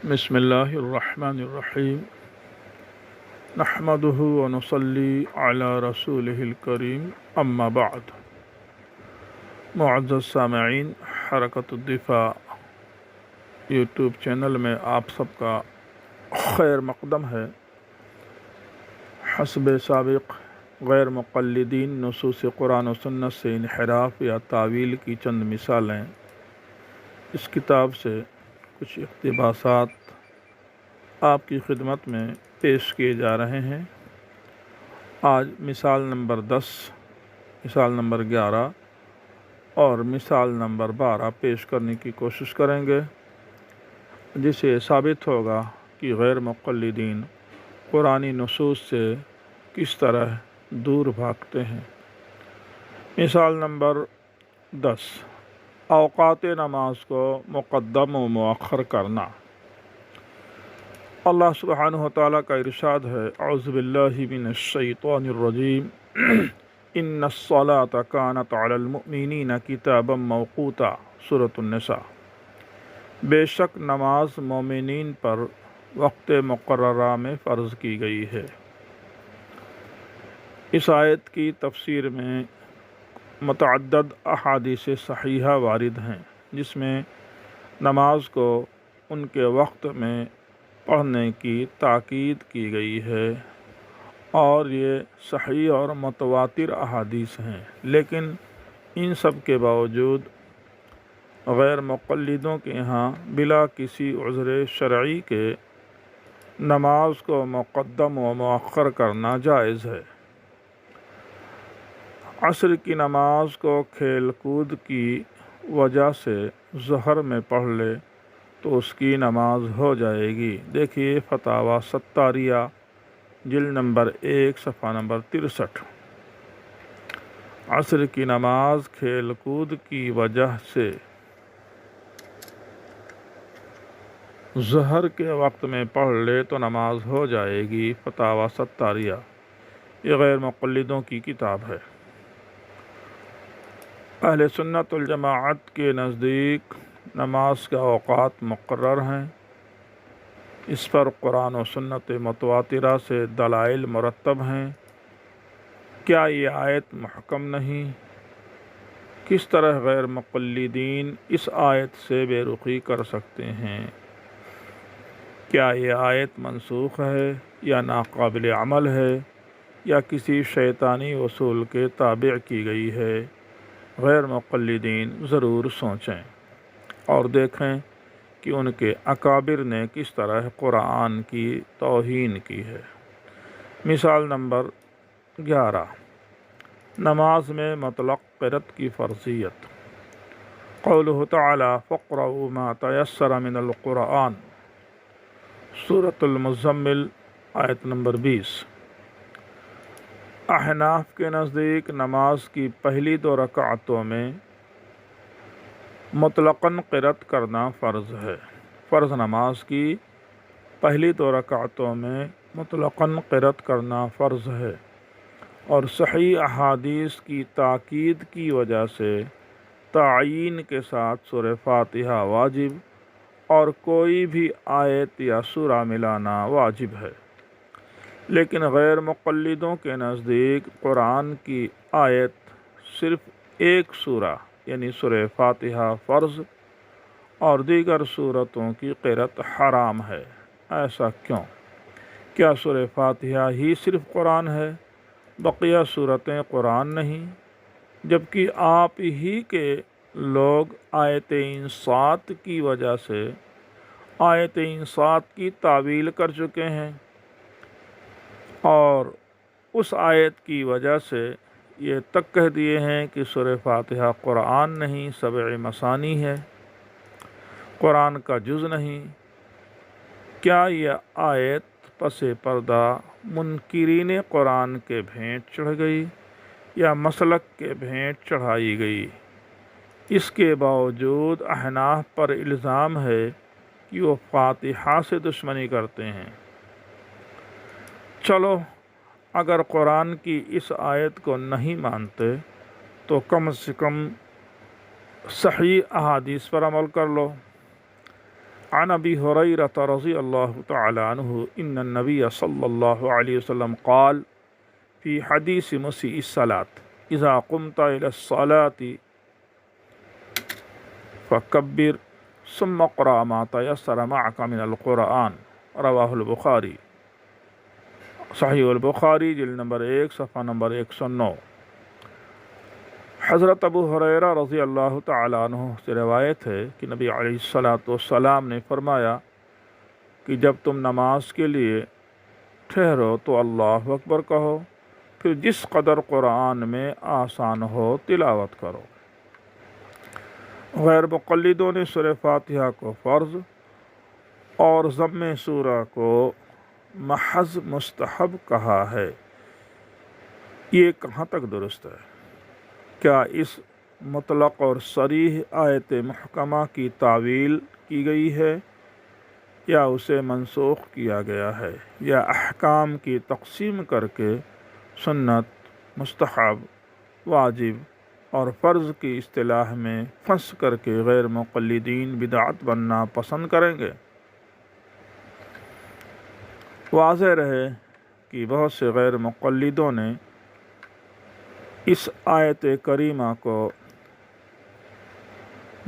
بسم اللہ الرحمن الرحیم نحمدہ ونصلی علی رسولہ الکریم اما بعد۔ معزز سامعین، حرکت الدفاع یوٹیوب چینل میں آپ سب کا خیر مقدم ہے۔ حسب سابق غیر مقلدین نصوص قرآن و سنت سے انحراف یا تعویل کی چند مثالیں اس کتاب سے کچھ اقتباسات آپ کی خدمت میں پیش کیے جا رہے ہیں۔ آج مثال نمبر 10، مثال نمبر 11 اور مثال نمبر 12 پیش کرنے کی کوشش کریں گے، جس سے ثابت ہوگا کہ غیر مقلدین قرآنی نصوص سے کس طرح دور بھاگتے ہیں۔ مثال نمبر 10، اوقات نماز کو مقدم و مؤخر کرنا۔ اللہ سبحانہ وتعالیٰ کا ارشاد ہے، اعوذ باللہ من الشیطان الرجیم، ان الصلاۃ کانت علی المؤمنین کتابا موقوتا، سورۃ النساء۔ بے شک نماز مومنین پر وقت مقررہ میں فرض کی گئی ہے۔ اس آیت کی تفسیر میں متعدد احادیث صحیحہ وارد ہیں، جس میں نماز کو ان کے وقت میں پڑھنے کی تاکید کی گئی ہے، اور یہ صحیح اور متواتر احادیث ہیں۔ لیکن ان سب کے باوجود غیر مقلدوں کے ہاں بلا کسی عذر شرعی کے نماز کو مقدم و مؤخر کرنا جائز ہے۔ عصر کی نماز کو کھیل کود کی وجہ سے ظہر میں پڑھ لے تو اس کی نماز ہو جائے گی۔ دیکھیے فتاوی ستاریہ جلد نمبر 1 صفحہ نمبر 63۔ عصر کی نماز کھیل کود کی وجہ سے ظہر کے وقت میں پڑھ لے تو نماز ہو جائے گی، فتاوی ستاریہ۔ یہ غیر مقلدوں کی کتاب ہے۔ اہل سنت والجماعت کے نزدیک نماز کے اوقات مقرر ہیں۔ اس پر قرآن و سنت متواترہ سے دلائل مرتب ہیں۔ کیا یہ آیت محکم نہیں؟ کس طرح غیر مقلدین اس آیت سے بے رخی کر سکتے ہیں؟ کیا یہ آیت منسوخ ہے یا ناقابل عمل ہے یا کسی شیطانی اصول کے تابع کی گئی ہے؟ غیر مقلدین ضرور سوچیں اور دیکھیں کہ ان کے اکابر نے کس طرح قرآن کی توہین کی ہے۔ مثال نمبر 11، نماز میں مطلق قرأت کی فرضیت۔ قولہ تعالی فاقرؤوا ما تیسر من القرآن، سورۃ المزمل، آیت نمبر 20۔ احناف کے نزدیک نماز کی پہلی 2 رکعتوں میں مطلقاً قرأت کرنا فرض ہے۔ فرض نماز کی پہلی 2 رکعتوں میں مطلقاً قرأت کرنا فرض ہے، اور صحیح احادیث کی تاکید کی وجہ سے تعیین کے ساتھ سورہ فاتحہ واجب اور کوئی بھی آیت یا سورہ ملانا واجب ہے۔ لیکن غیر مقلدوں کے نزدیک قرآن کی آیت صرف ایک سورہ یعنی سورہ فاتحہ فرض اور دیگر سورتوں کی قرأت حرام ہے۔ ایسا کیوں؟ کیا سورہ فاتحہ ہی صرف قرآن ہے، بقیہ سورتیں قرآن نہیں؟ جبکہ آپ ہی کے لوگ آیت انصات کی وجہ سے آیت انصات کی تعویل کر چکے ہیں، اور اس آیت کی وجہ سے یہ تک کہہ دیے ہیں کہ سورہ فاتحہ قرآن نہیں، سبع مثانی ہے، قرآن کا جز نہیں۔ کیا یہ آیت پس پردہ منکرین قرآن کے بھینٹ چڑھ گئی یا مسلک کے بھینٹ چڑھائی گئی؟ اس کے باوجود احناف پر الزام ہے کہ وہ فاتحہ سے دشمنی کرتے ہیں۔ چلو، اگر قرآن کی اس آیت کو نہیں مانتے تو کم سے کم صحیح احادیث پر عمل کر لو۔ عن ابی ہریرہ رضی اللہ تعالی عنہ ان النبی صلی اللہ علیہ وسلم قال فی حدیث مسیء الصلاة اذا قمت الى الصلاة فکبر ثم اقرأ ما تيسر معك من القرآن رواہ البخاری، صحیح البخاری جلد نمبر 1 صفحہ نمبر 109۔ حضرت ابو ہریرہ رضی اللہ تعالی عنہ سے روایت ہے کہ نبی علیہ الصلاۃ والسلام نے فرمایا کہ جب تم نماز کے لیے ٹھہرو تو اللہ اکبر کہو، پھر جس قدر قرآن میں آسان ہو تلاوت کرو۔ غیر مقلدوں نے سورہ فاتحہ کو فرض اور ضم سورہ کو محض مستحب کہا ہے، یہ کہاں تک درست ہے؟ کیا اس مطلق اور صریح آیت محکمہ کی تعویل کی گئی ہے یا اسے منسوخ کیا گیا ہے، یا احکام کی تقسیم کر کے سنت، مستحب، واجب اور فرض کی اصطلاح میں پھنس کر کے غیر مقلدین بدعت بننا پسند کریں گے؟ واضح رہے کہ بہت سے غیر مقلدوں نے اس آیت کریمہ کو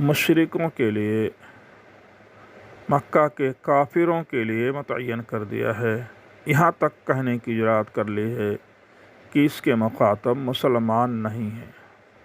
مشرکوں کے لیے، مکہ کے کافروں کے لیے متعین کر دیا ہے، یہاں تک کہنے کی جرات کر لی ہے کہ اس کے مخاطب مسلمان نہیں ہیں۔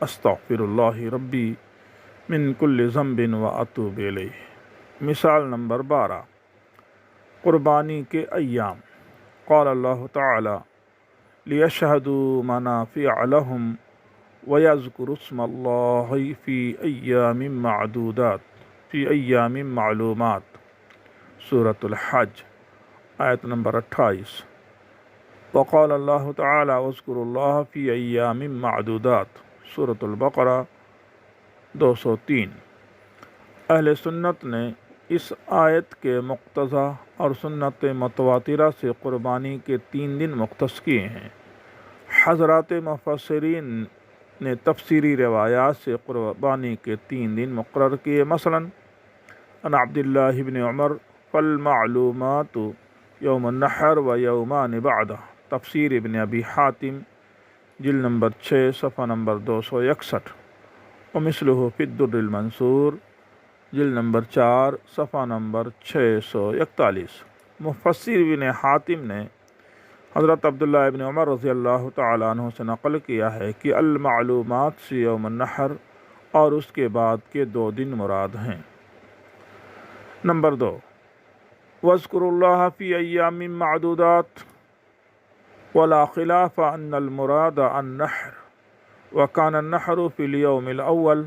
استغفر اللہ ربی من کل ذنب واتوب الیہ۔ مثال نمبر 12، قربانی کے ایام۔ قال اللہ تعالی لِيَشْهَدُوا مَنَافِعَ لَهُمْ وَيَذْكُرُوا اسْمَ اللَّهِ فِي أَيَّامٍ معلومات، سورة الحج آیت نمبر 28۔ وقال اللہ تعالی واذکروا اللہ فی ایام معدودات، سورة البقرہ 203۔ اہل سنت نے اس آیت کے مقتضی اور سنت متواترہ سے قربانی کے 3 دن مختص کیے ہیں۔ حضرات مفسرین نے تفسیری روایات سے قربانی کے 3 دن مقرر کیے، مثلاً عن عبداللہ بن عمر فالمعلومات یوم النحر و یومان بعدہ، تفسیر ابن ابی حاتم جلد نمبر 6 صفحہ نمبر 261، ومثلہ فی الدر المنصور جلد نمبر 4 صفحہ نمبر 641۔ مفسر ابن حاتم نے حضرت عبداللہ ابن عمر رضی اللہ تعالیٰ عنہ سے نقل کیا ہے کہ المعلومات سے یوم النحر اور اس کے بعد کے 2 دن مراد ہیں۔ نمبر 2، وَاذْكُرُوا اللَّهَ فِي أَيَّامٍ مَّعْدُودَاتٍ، وَلَا خِلَافَ أَنَّ الْمُرَادَ النَّحْرُ، وَكَانَ النَّحْرُ فِي الْيَوْمِ الْأَوَّلِ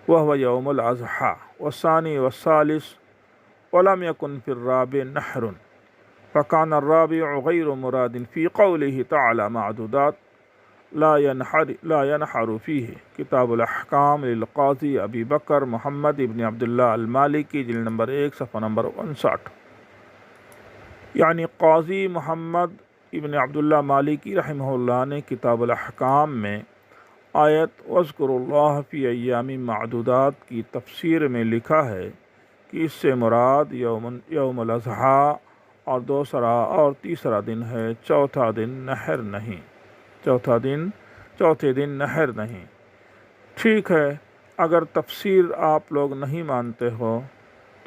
وَهُوَ يَوْمُ الْأَضْحَىٰ وَالثَّانِي وَالثَّالِثِ، وَلَمْ يَكُنْ فِي الرَّابِعِ نَحْرٌ، فَكَانَ الرَّابِعُ غَيْرُ مُرَادٍ فِي قَوْلِهِ تَعَالَىٰ مَعْدُودَاتٍ لا ينحر فيه، کتاب الاحکام للقاضی ابی بکر محمد ابن عبداللہ المالکی جلد نمبر 1 صفحہ نمبر 59۔ یعنی قاضی محمد ابن عبداللہ مالکی رحمہ اللہ نے کتاب الاحکام میں آیت وَاذْكُرُوا اللَّهَ فِي أَيَّامٍ مَّعْدُودَات کی تفسیر میں لکھا ہے کہ اس سے مراد یوم الاضحیٰ اور دوسرا اور تیسرا دن ہے، چوتھا دن نحر نہیں، چوتھے دن نحر نہیں۔ ٹھیک ہے، اگر تفسیر آپ لوگ نہیں مانتے ہو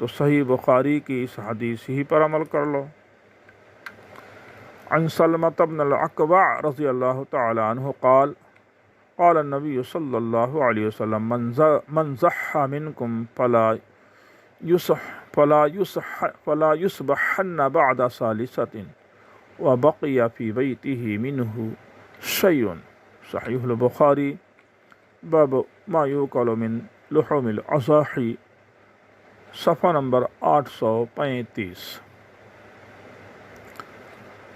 تو صحیح بخاری کی اس حدیث ہی پر عمل کر لو۔ عن سلمۃ بن الاکوع رضی اللہ تعالی عنہ قال قال النبی صلی اللہ علیہ وسلم من ضحى منکم فلا يصبحن بعد ثالثة وبقي في بيته منه شيء، صحیح البخاری باب ما یوکل من لحوم الاضاحی، صفحہ نمبر 835۔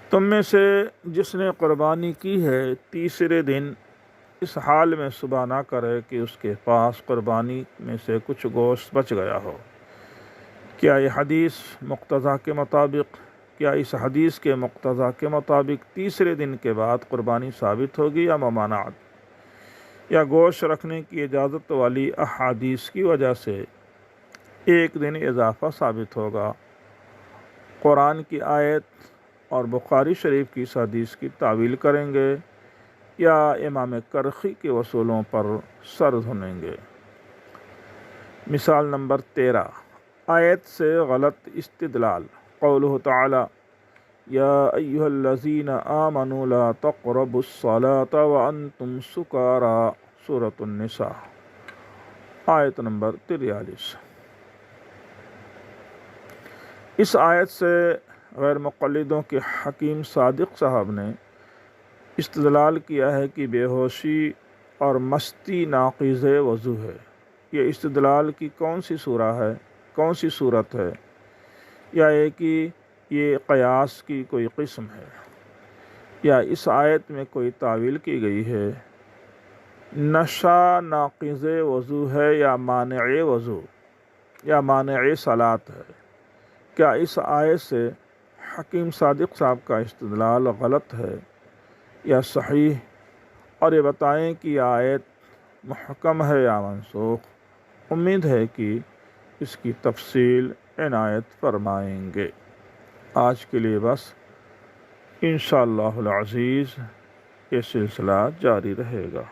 تم میں سے جس نے قربانی کی ہے تیسرے دن اس حال میں صبح نہ کرے کہ اس کے پاس قربانی میں سے کچھ گوشت بچ گیا ہو۔ کیا اس حدیث کے مقتضا کے مطابق تیسرے دن کے بعد قربانی ثابت ہوگی یا ممانعت، یا گوشت رکھنے کی اجازت والی احادیث کی وجہ سے ایک دن اضافہ ثابت ہوگا۔ قرآن کی آیت اور بخاری شریف کی اس حدیث کی تعویل کریں گے یا امام کرخی کے اصولوں پر سر دھنیں گے۔ مثال نمبر 13، آیت سے غلط استدلال۔ قولہ تعالی یا ایھا الذین آمنوا لا تقربوا الصلاۃ وانتم سکارى، سورۃ النساء، آیت نمبر 43۔ اس آیت سے غیر مقلدوں کے حکیم صادق صاحب نے استدلال کیا ہے کہ بے ہوشی اور مستی ناقض وضو ہے۔ یہ استدلال کی کون سی صورت ہے، یا یہ کہ یہ قیاس کی کوئی قسم ہے، یا اس آیت میں کوئی تعویل کی گئی ہے؟ نشہ ناقض وضو ہے یا مانع وضو یا مانع صلاۃ ہے؟ کیا اس آیت سے حکیم صادق صاحب کا استدلال غلط ہے یا صحیح؟ اور یہ بتائیں کہ یہ آیت محکم ہے یا منسوخ؟ امید ہے کہ اس کی تفصیل عنایت فرمائیں گے۔ آج کے لیے بس، انشاءاللہ العزیز یہ سلسلہ جاری رہے گا۔